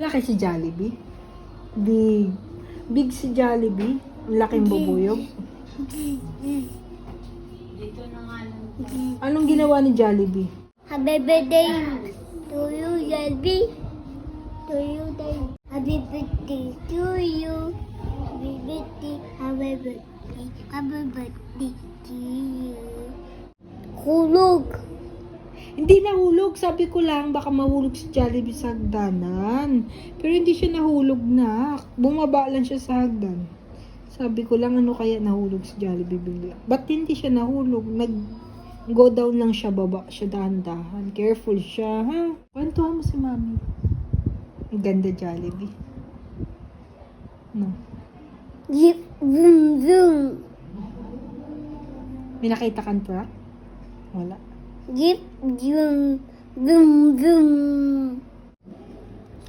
Malaki si Jollibee. Big. Big si Jollibee. Ang laking bubuyog. Dito na nga lang. Anong ginawa ni Jollibee? Happy birthday to you, Jollibee. To you, Dad. Happy birthday to you. Happy birthday, happy birthday, happy birthday to you. Hulog. Hindi nahulog. Sabi ko lang, baka mahulog si Jollibee sa hagdanan. Pero hindi siya nahulog na. Bumaba lang siya sa hagdan. Sabi ko lang, ano kaya nahulog si Jollibee bigla? Ba't hindi siya nahulog? Nag-go down lang siya, baba siya dahan-dahan. Careful siya, ha? Kwentuhan mo si Mami. Ang ganda Jollibee. No. Zip, zoom, zoom. May nakita kang truck? Wala. Zip, zoom, zoom, zoom.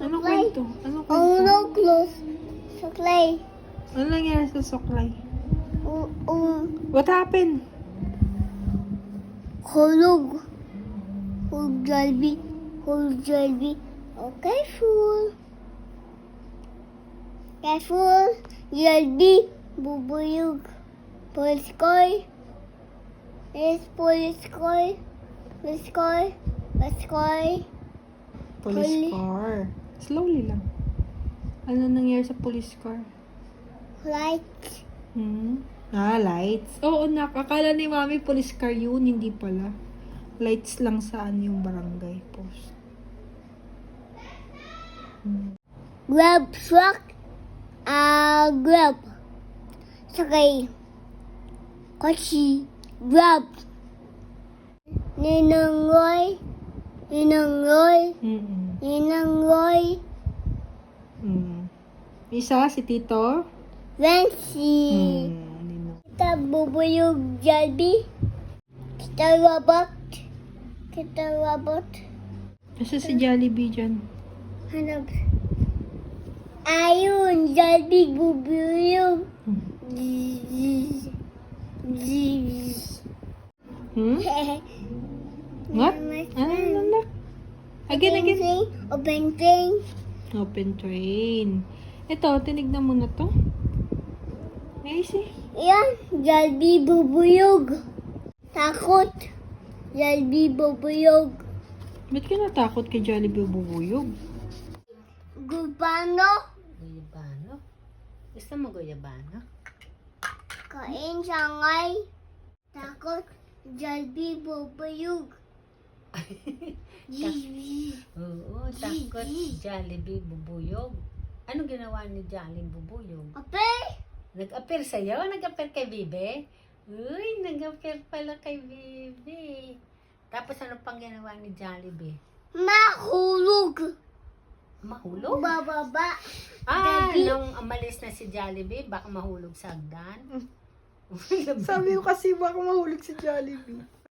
Ano Suklay. kwento? Ano Oh kwento? no, close. Suklay. Ano nangyari sa Suklay? What happened? Hulog. Hulog, Jollibee. Hulog, Jollibee. Oh, careful. Careful. Jollibee. Bubuyog. Police car. Yes, police car. Police car. Police car. Police car. Slowly lang. Ano nangyari sa police car? Light. Lights. Oo, akala ni Mami police car yun. Hindi pala. Lights lang saan yung barangay post. Grab truck. Grab. Sakay. Kotse. Grab. Ninang Roy. Ninang Roy. Ninang Roy. Isa, si Tito. Fancy. Kita bubuyog Jollibee. Kita robot. Kita robot. Asa si Jollibee dyan? Hanap. Ayun, Jollibee bubuyog. Zzz. Zzz. What? Ano? Again. Open train. Open train. Ito, tinignan mo na to. May see? Yan, Jollibee bubuyog. Takot. Jollibee bubuyog. Ba't ka natakot kay Jollibee bubuyog? Gubano. Guyabano? Gusto mo guyabano? Kain sangay. Takot. Jollibee bubuyog. Oo, takot Jollibee bubuyog. Ano ginawa ni Jollibee bubuyog? Ape. Nag-appear sa'yo? Nag-appear kay Bibe? Uy, nag-appear pala kay Bibe. Tapos ano pang ginawa ni Jollibee? Mahulog. Mahulog? Bababa. Ah, Gabi. nung umalis na si Jollibee, baka mahulog sa hagdan. Sabi ko kasi baka mahulog si Jollibee.